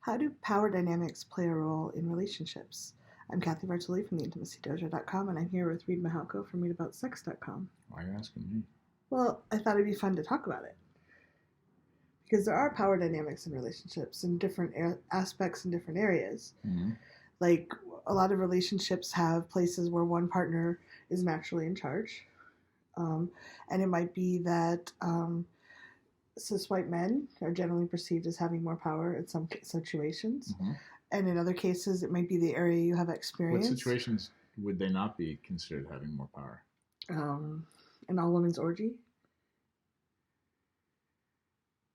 How do power dynamics play a role in relationships? I'm Kathy Bartoli from theintimacydojo.com, and I'm here with Reed Mahalko from readaboutsex.com. Why are you asking me? Well, I thought it'd be fun to talk about it because there are power dynamics in relationships in different aspects in different areas. Mm-hmm. Like a lot of relationships have places where one partner is naturally in charge, and it might be that cis white men are generally perceived as having more power in some situations. Mm-hmm. And in other cases, it might be the area you have experience. What situations would they not be considered having more power? An all women's orgy.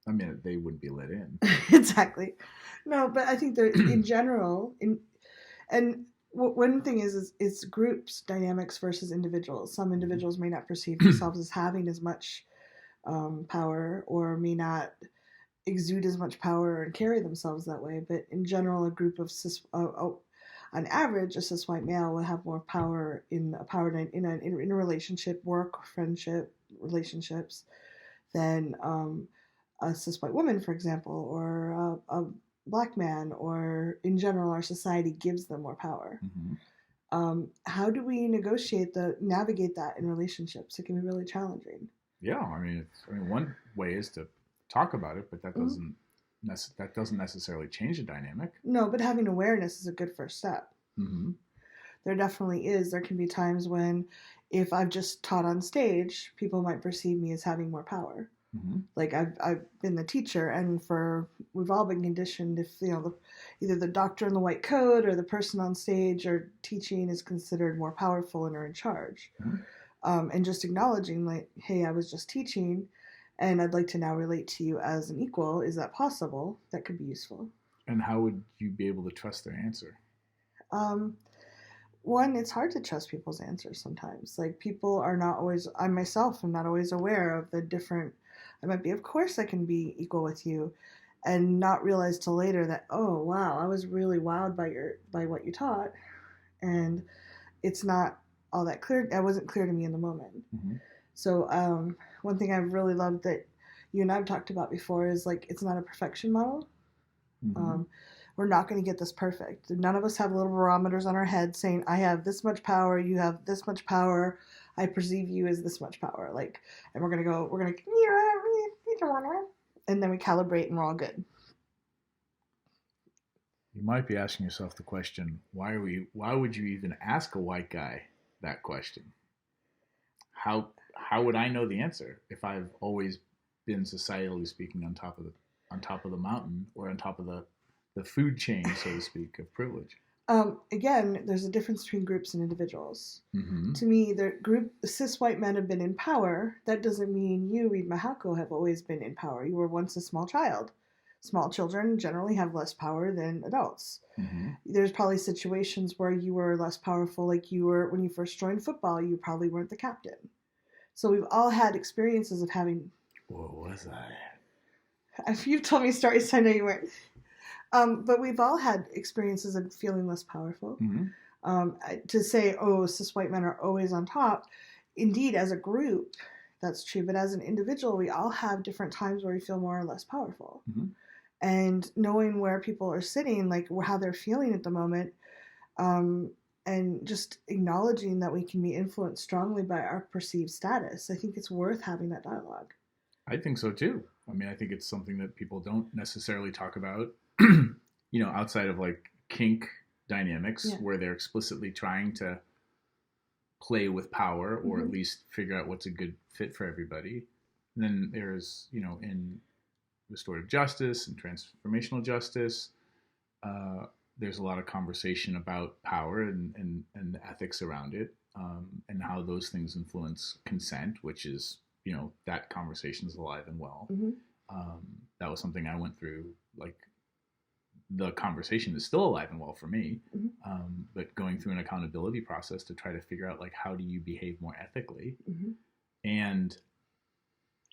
I mean, they wouldn't be let in. Exactly. No, but I think that in general, one thing is it's groups dynamics versus individuals. Some individuals may not perceive themselves as having as much power, or may not exude as much power and carry themselves that way. But in general, a group of on average, a cis white male will have more power in a relationship, work, friendship, relationships than a cis white woman, for example, or a black man, or in general, our society gives them more power. Mm-hmm. How do we navigate that in relationships? It can be really challenging. Yeah, I mean, one way is to talk about it, but that doesn't necessarily change the dynamic. No, but having awareness is a good first step. Mm-hmm. There definitely is. There can be times when, if I've just taught on stage, people might perceive me as having more power. Mm-hmm. Like I've been the teacher, and we've all been conditioned, if either the doctor in the white coat or the person on stage or teaching is considered more powerful and are in charge. Mm-hmm. And just acknowledging, like, hey, I was just teaching, and I'd like to now relate to you as an equal. Is that possible? That could be useful. And how would you be able to trust their answer? One, it's hard to trust people's answers sometimes. Like, people are not always, I myself am not always aware of the different, I might be, of course I can be equal with you, and not realize till later that, oh, wow, I was really wowed by what you taught, and it's not all that clear. That wasn't clear to me in the moment. Mm-hmm. So one thing I've really loved that you and I've talked about before is, like, it's not a perfection model. Mm-hmm. We're not going to get this perfect. None of us have little barometers on our head saying, I have this much power, you have this much power, I perceive you as this much power. Like, and we're going to, and then we calibrate and we're all good. You might be asking yourself the question, why would you even ask a white guy that question? How would I know the answer if I've always been, societally speaking, on top of the mountain, or on top of the food chain, so to speak, of privilege? Again, there's a difference between groups and individuals. Mm-hmm. To me, cis white men have been in power. That doesn't mean you, Reed Mahalko, have always been in power. You were once a small child. Small children generally have less power than adults. Mm-hmm. There's probably situations where you were less powerful, like you were when you first joined football, you probably weren't the captain. So we've all had experiences of having... What was I? If you've told me stories, I know you weren't. But we've all had experiences of feeling less powerful. Mm-hmm. To say, oh, cis white men are always on top, indeed, as a group, that's true. But as an individual, we all have different times where we feel more or less powerful. Mm-hmm. And knowing where people are sitting, like how they're feeling at the moment, and just acknowledging that we can be influenced strongly by our perceived status. I think it's worth having that dialogue. I think so too. I mean, I think it's something that people don't necessarily talk about, outside of like kink dynamics, where they're explicitly trying to play with power, or at least figure out what's a good fit for everybody. And then there's, in restorative justice and transformational justice, there's a lot of conversation about power and the ethics around it, and how those things influence consent, which is, that conversation is alive and well. Mm-hmm. That was something I went through. Like, the conversation is still alive and well for me, but going through an accountability process to try to figure out, like, how do you behave more ethically? Mm-hmm. And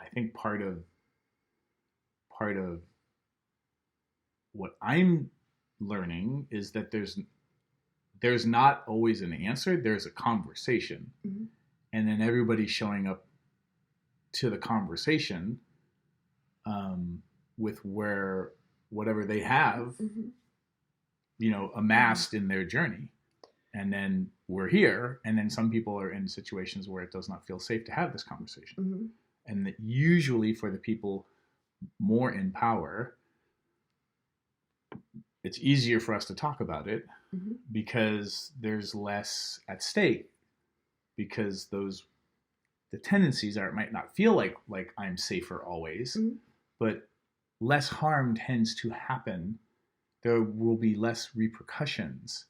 I think part of what I'm learning is that there's not always an answer. There's a conversation, and then everybody showing up to the conversation with where whatever they have, amassed in their journey. And then we're here, and then some people are in situations where it does not feel safe to have this conversation. And that usually for the people more in power, it's easier for us to talk about it because there's less at stake, because the tendencies might not feel like I'm safer always, but less harm tends to happen. There will be less repercussions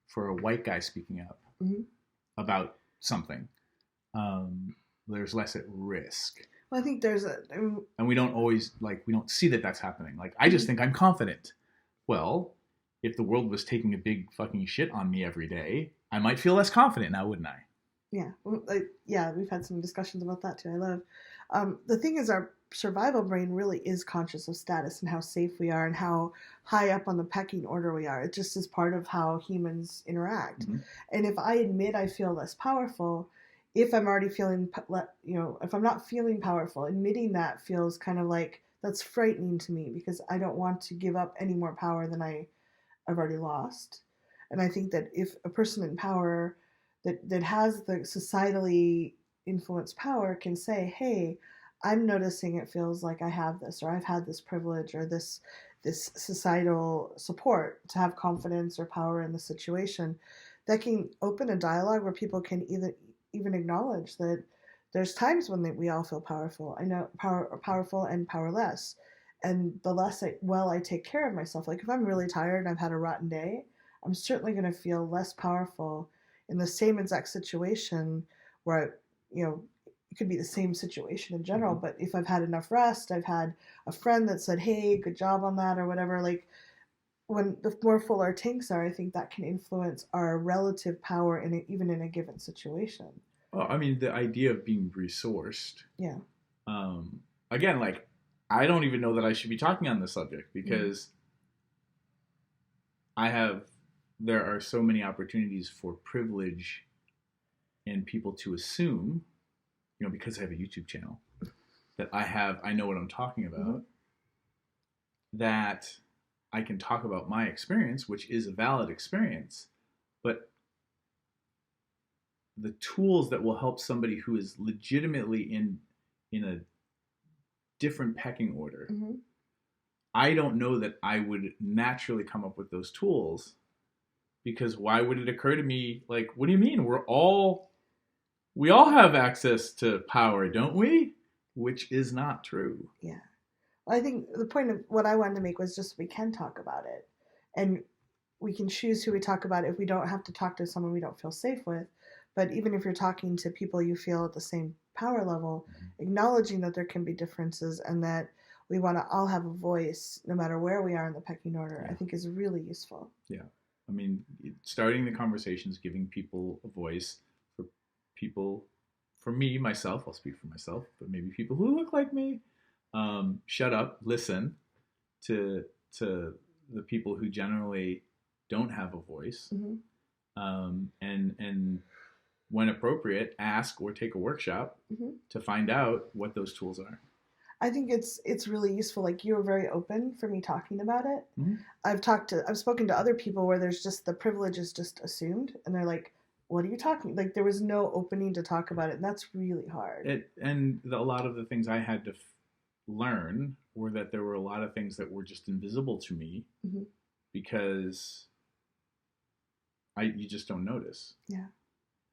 for a white guy speaking up about something. There's less at risk. Well, I think there's and we don't always we don't see that that's happening. Like, I just think I'm confident. Well, if the world was taking a big fucking shit on me every day, I might feel less confident now, wouldn't I? Yeah. Yeah, we've had some discussions about that too. I love. The thing is, our survival brain really is conscious of status and how safe we are and how high up on the pecking order we are. It just is part of how humans interact. And if I admit I feel less powerful, if I'm already feeling, if I'm not feeling powerful, admitting that feels kind of like, that's frightening to me because I don't want to give up any more power than I've already lost. And I think that if a person in power that has the societally influenced power can say, hey, I'm noticing it feels like I have this, or I've had this privilege, or this societal support to have confidence or power in the situation, that can open a dialogue where people can even acknowledge that there's times when we all feel powerful. I know powerful and powerless. And the less I take care of myself, like if I'm really tired and I've had a rotten day, I'm certainly going to feel less powerful in the same exact situation where, it could be the same situation in general, but if I've had enough rest, I've had a friend that said, hey, good job on that or whatever, like when the more full our tanks are, I think that can influence our relative power even in a given situation. Well, I mean, the idea of being resourced. Yeah. Again, I don't even know that I should be talking on this subject because there are so many opportunities for privilege and people to assume, because I have a YouTube channel, that I know what I'm talking about, that I can talk about my experience, which is a valid experience, but the tools that will help somebody who is legitimately in a different pecking order, I don't know that I would naturally come up with those tools, because why would it occur to me, what do you mean? We all have access to power, don't we? Which is not true. Yeah. Well, I think the point of what I wanted to make was just we can talk about it. And we can choose who we talk about if we don't have to talk to someone we don't feel safe with. But even if you're talking to people you feel at the same power level, acknowledging that there can be differences and that we want to all have a voice no matter where we are in the pecking order, I think is really useful. Yeah. I mean, starting the conversations, giving people a voice, for me, myself, I'll speak for myself, but maybe people who look like me, shut up, listen to the people who generally don't have a voice, and when appropriate, ask or take a workshop to find out what those tools are. I think it's really useful. Like, you were very open for me talking about it. I've spoken to other people where there's just the privilege is just assumed, and they're like, what are you talking? Like, there was no opening to talk about it, and that's really hard. A lot of the things I had to learn were that there were a lot of things that were just invisible to me because you just don't notice. Yeah.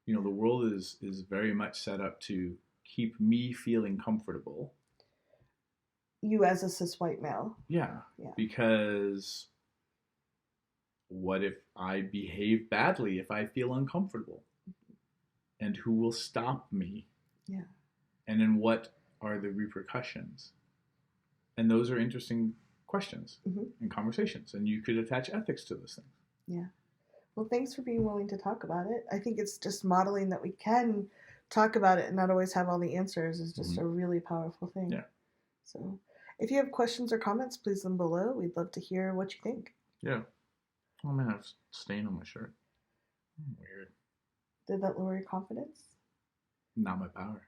The world is very much set up to keep me feeling comfortable. You as a cis white male. Yeah. Because what if I behave badly if I feel uncomfortable? And who will stop me? Yeah. And then what are the repercussions? And those are interesting questions and conversations. And you could attach ethics to those things. Yeah. Well, thanks for being willing to talk about it. I think it's just modeling that we can talk about it and not always have all the answers is just a really powerful thing. Yeah. So if you have questions or comments, please leave them below. We'd love to hear what you think. Yeah. Oh man, I have a stain on my shirt. Weird. Did that lower your confidence? Not my power.